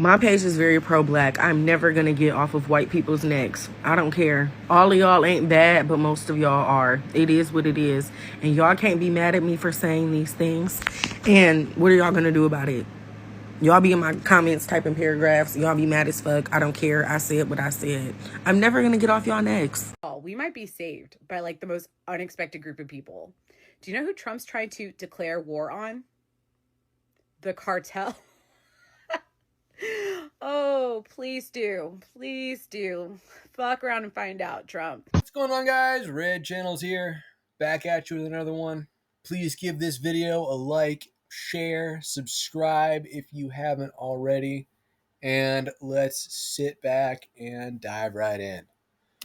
My page is very pro-black. I'm never going to get off of white people's necks. I don't care. All of y'all ain't bad, but most of y'all are. It is what it is. And y'all can't be mad at me for saying these things. And what are y'all going to do about it? Y'all be in my comments typing paragraphs. Y'all be mad as fuck. I don't care. I said what I said. I'm never going to get off y'all necks. We might be saved by like the most unexpected group of people. Do you know who Trump's trying to declare war on? The cartel. Oh, please do. Please do. Fuck around and find out, Trump. What's going on, guys? Red Channels here. Back at you with another one. Please give this video a like, share, subscribe if you haven't already. And let's sit back and dive right in.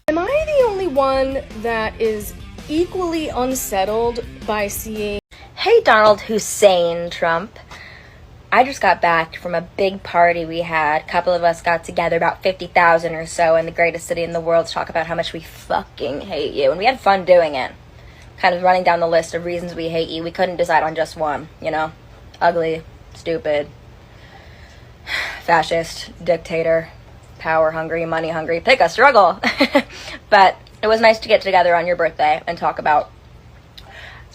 Am I the only one that is equally unsettled by seeing... Hey, Donald Hussein Trump. I just got back from a big party we had. A couple of us got together, about 50,000 or so, in the greatest city in the world to talk about how much we fucking hate you. And we had fun doing it. Kind of running down the list of reasons we hate you. We couldn't decide on just one, you know? Ugly, stupid, fascist, dictator, power hungry, money hungry. Pick a struggle. But it was nice to get together on your birthday and talk about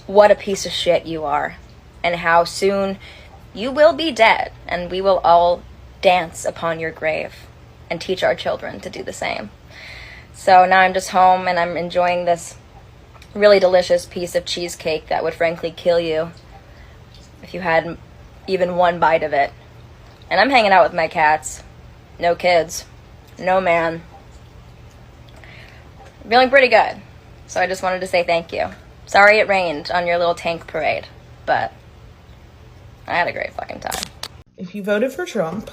what a piece of shit you are. And how soon you will be dead, and we will all dance upon your grave and teach our children to do the same. So now I'm just home, and I'm enjoying this really delicious piece of cheesecake that would frankly kill you if you had even one bite of it. And I'm hanging out with my cats. No kids. No man. Feeling pretty good. So I just wanted to say thank you. Sorry it rained on your little tank parade, but I had a great fucking time. If you voted for Trump,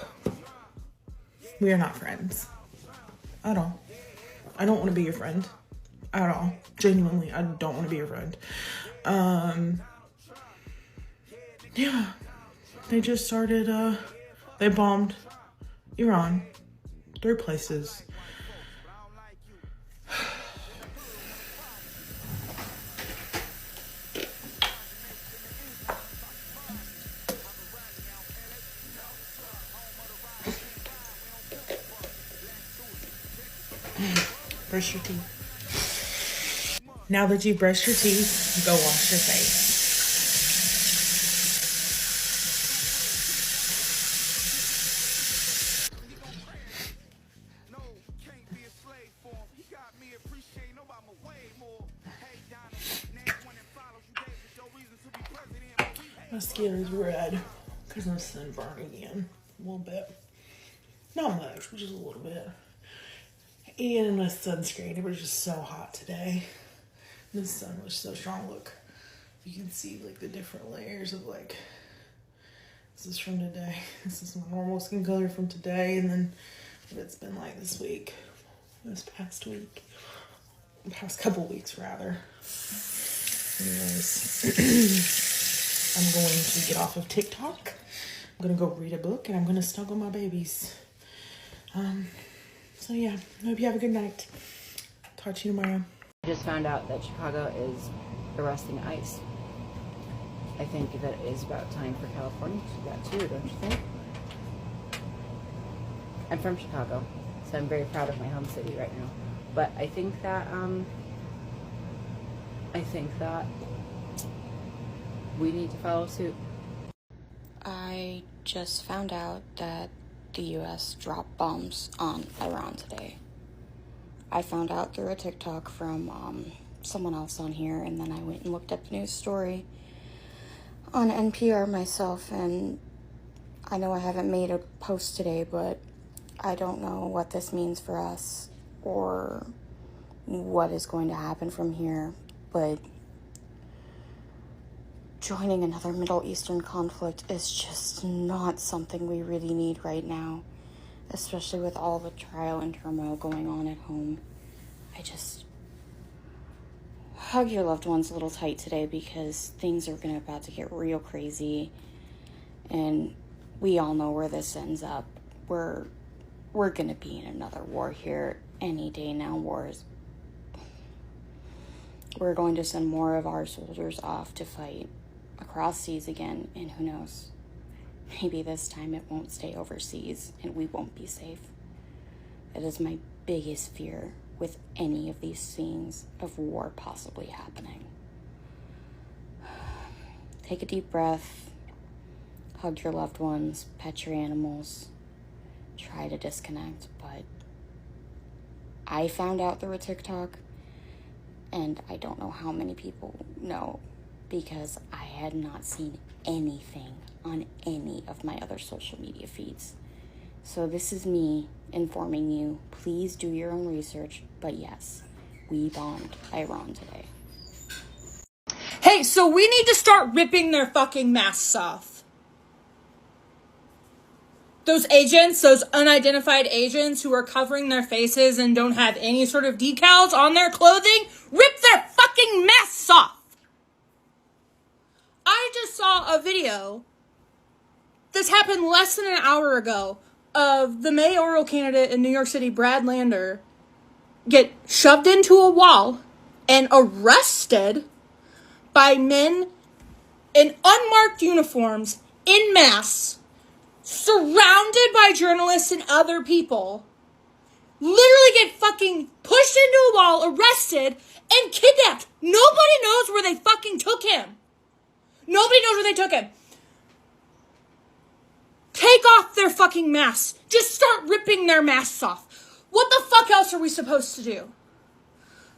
we are not friends. At all. I don't want to be your friend. At all. Genuinely, I don't want to be your friend. Yeah. They just started, they bombed Iran. 3 places. Brush your teeth. Now that you've brushed your teeth, go wash your face. My skin is red because I'm sunburned again. A little bit. Not much, but just a little bit. And my sunscreen. It was just so hot today. The sun was so strong. Look, you can see like the different layers of like, this is from today. This is my normal skin color from today. And then what it's been like this week, this past week, past couple weeks rather. Anyways, I'm going to get off of TikTok. I'm going to go read a book and I'm going to snuggle my babies. So yeah, I hope you have a good night. Talk to you tomorrow. I just found out that Chicago is arresting ICE. I think that it is about time for California to do that too, don't you think? I'm from Chicago, so I'm very proud of my home city right now. But I think that we need to follow suit. I just found out that the US dropped bombs on Iran today. I found out through a TikTok from someone else on here, and then I went and looked up the news story on NPR myself, and I know I haven't made a post today, but I don't know what this means for us or what is going to happen from here, but joining another Middle Eastern conflict is just not something we really need right now, especially with all the trial and turmoil going on at home. I just hug your loved ones a little tight today because things are about to get real crazy, and we all know where this ends up. We're gonna be in another war here any day now. We're going to send more of our soldiers off to fight across seas again, and who knows, maybe this time it won't stay overseas and we won't be safe. It is my biggest fear with any of these scenes of war possibly happening. Take a deep breath, hug your loved ones, pet your animals, try to disconnect, but I found out through a TikTok, and I don't know how many people know, because I had not seen anything on any of my other social media feeds. So this is me informing you. Please do your own research, but yes, we bombed Iran today. Hey, so we need to start ripping their fucking masks off. Those agents, those unidentified agents who are covering their faces and don't have any sort of decals on their clothing, rip their fucking masks off. I just saw a video, this happened less than an hour ago, of the mayoral candidate in New York City, Brad Lander, get shoved into a wall and arrested by men in unmarked uniforms, in mass, surrounded by journalists and other people, literally get fucking pushed into a wall, arrested, and kidnapped. Nobody knows where they fucking took him. Nobody knows where they took him. Take off their fucking masks. Just start ripping their masks off. What the fuck else are we supposed to do?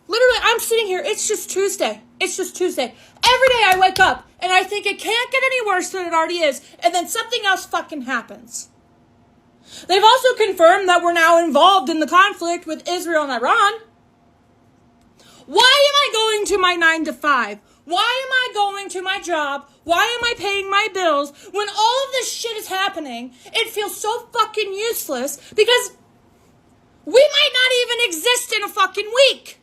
Literally, I'm sitting here. It's just Tuesday. It's just Tuesday. Every day I wake up and I think it can't get any worse than it already is. And then something else fucking happens. They've also confirmed that we're now involved in the conflict with Israel and Iran. Why am I going to my 9 to 5? Why am I going to my job? Why am I paying my bills when all of this shit is happening? It feels so fucking useless because we might not even exist in a fucking week.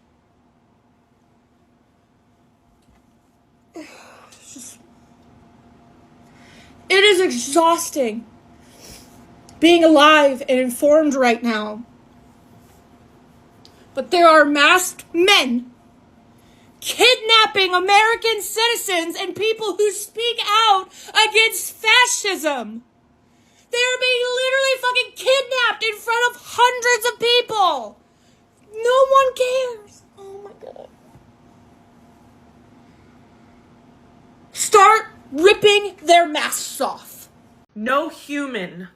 It is exhausting being alive and informed right now. But there are masked men kidnapping American citizens and people who speak out against fascism. They are being literally fucking kidnapped in front of hundreds of people. No one cares. Oh my God. Start ripping their masks off. No human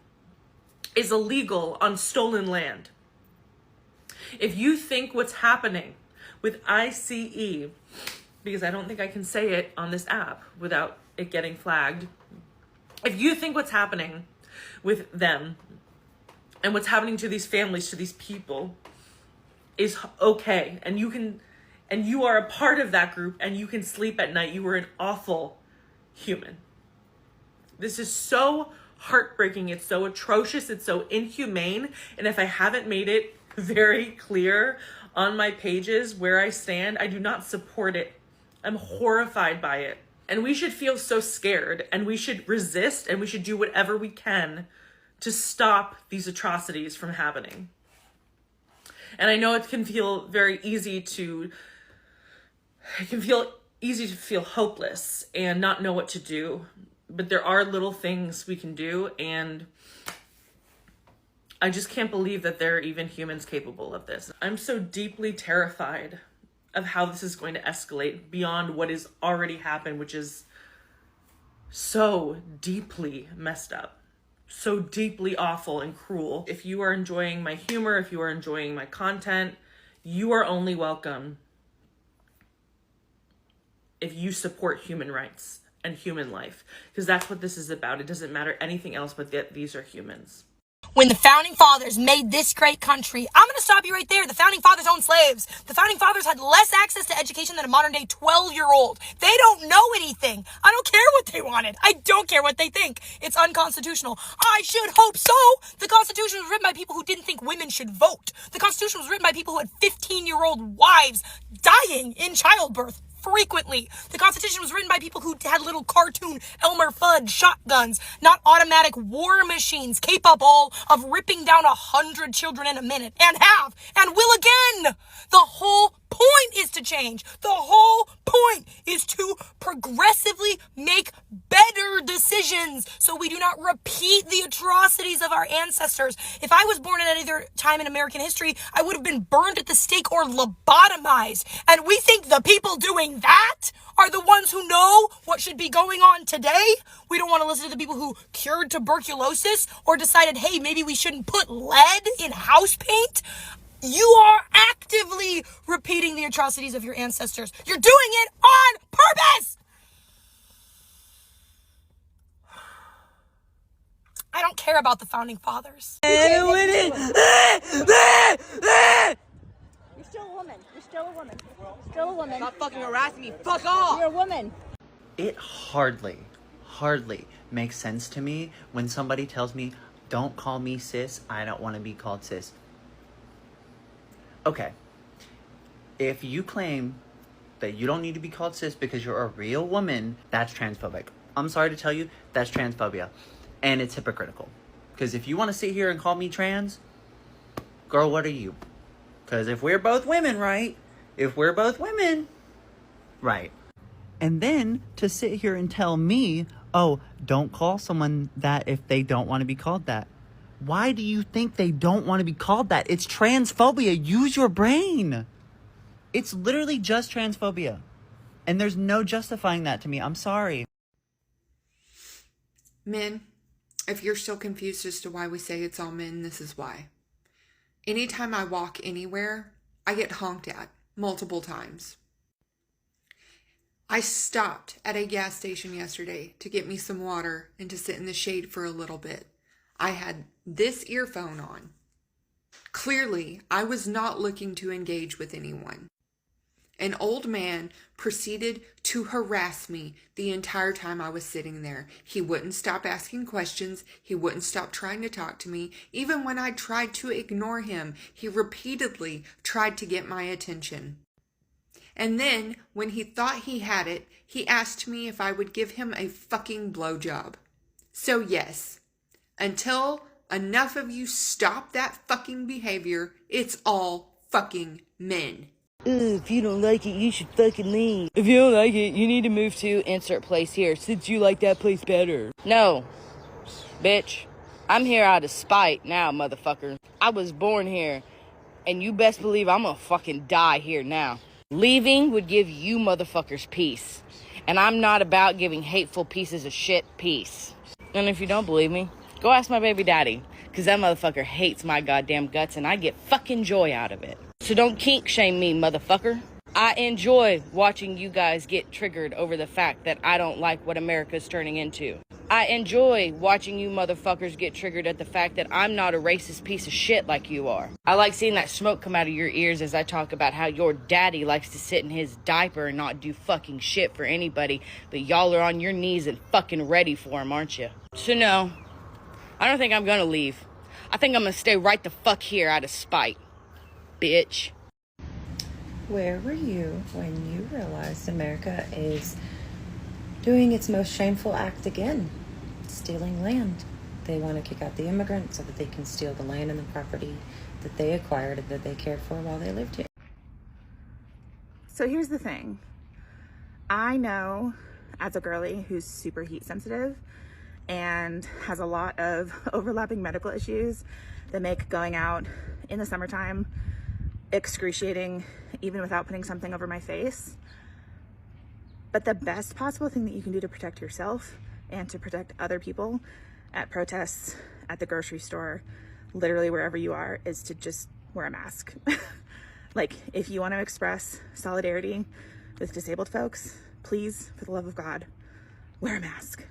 is illegal on stolen land. If you think what's happening with ICE, because I don't think I can say it on this app without it getting flagged. If you think what's happening with them and what's happening to these families, to these people is okay, and you are a part of that group and you can sleep at night, you are an awful human. This is so heartbreaking. It's so atrocious. It's so inhumane. And if I haven't made it very clear on my pages where I stand, I do not support it. I'm horrified by it. And we should feel so scared, and we should resist, and we should do whatever we can to stop these atrocities from happening. And I know it can feel very easy to feel hopeless and not know what to do. But there are little things we can do, and I just can't believe that there are even humans capable of this. I'm so deeply terrified of how this is going to escalate beyond what has already happened, which is so deeply messed up, so deeply awful and cruel. If you are enjoying my humor, if you are enjoying my content, you are only welcome if you support human rights and human life, because that's what this is about. It doesn't matter anything else but that these are humans. When the founding fathers made this great country, I'm going to stop you right there. The founding fathers owned slaves. The founding fathers had less access to education than a modern day 12-year-old. They don't know anything. I don't care what they wanted. I don't care what they think. It's unconstitutional. I should hope so. The Constitution was written by people who didn't think women should vote. The Constitution was written by people who had 15-year-old wives dying in childbirth. frequently. The Constitution was written by people who had little cartoon Elmer Fudd shotguns, not automatic war machines capable of ripping down 100 children in a minute, and have, and will again. The whole point is to change. The whole point is to progressively make better decisions so we do not repeat the atrocities of our ancestors. If I was born at any other time in American history, I would have been burned at the stake or lobotomized. And we think the people doing that are the ones who know what should be going on today? We don't want to listen to the people who cured tuberculosis or decided, hey, maybe we shouldn't put lead in house paint. You are actively repeating the atrocities of your ancestors. You're doing it on purpose! I don't care about the founding fathers. You're still a woman. You're still a woman. Still a woman. Stop fucking harassing me. Fuck off! You're a woman. It hardly makes sense to me when somebody tells me, don't call me cis, I don't want to be called cis. Okay, if you claim that you don't need to be called cis because you're a real woman, that's transphobic. I'm sorry to tell you, that's transphobia. And it's hypocritical. Because if you want to sit here and call me trans, girl, what are you? Because if we're both women, right? If we're both women, right. And then to sit here and tell me, oh, don't call someone that if they don't want to be called that. Why do you think they don't want to be called that? It's transphobia. Use your brain. It's literally just transphobia. And there's no justifying that to me. I'm sorry. Men, if you're still confused as to why we say it's all men, this is why. Anytime I walk anywhere, I get honked at multiple times. I stopped at a gas station yesterday to get me some water and to sit in the shade for a little bit. I had this earphone on. Clearly, I was not looking to engage with anyone. An old man proceeded to harass me the entire time I was sitting there. He wouldn't stop asking questions. He wouldn't stop trying to talk to me. Even when I tried to ignore him, he repeatedly tried to get my attention. And then, when he thought he had it, he asked me if I would give him a fucking blowjob. So yes, until enough of you stop that fucking behavior, it's all fucking men. If you don't like it, you should fucking leave. If you don't like it, you need to move to insert place here, since you like that place better. No, bitch. I'm here out of spite now, motherfucker. I was born here, and you best believe I'm gonna fucking die here now. Leaving would give you motherfuckers peace. And I'm not about giving hateful pieces of shit peace. And if you don't believe me, go ask my baby daddy. Because that motherfucker hates my goddamn guts and I get fucking joy out of it. So don't kink shame me, motherfucker. I enjoy watching you guys get triggered over the fact that I don't like what America's turning into. I enjoy watching you motherfuckers get triggered at the fact that I'm not a racist piece of shit like you are. I like seeing that smoke come out of your ears as I talk about how your daddy likes to sit in his diaper and not do fucking shit for anybody, but y'all are on your knees and fucking ready for him, aren't you? So no, I don't think I'm gonna leave. I think I'm gonna stay right the fuck here out of spite, bitch. Where were you when you realized America is doing its most shameful act again? Stealing land. They want to kick out the immigrants so that they can steal the land and the property that they acquired and that they cared for while they lived here. So here's the thing. I know as a girly who's super heat sensitive and has a lot of overlapping medical issues that make going out in the summertime excruciating, even without putting something over my face. But the best possible thing that you can do to protect yourself and to protect other people at protests, at the grocery store, literally wherever you are, is to just wear a mask. Like, if you want to express solidarity with disabled folks, please, for the love of God, wear a mask.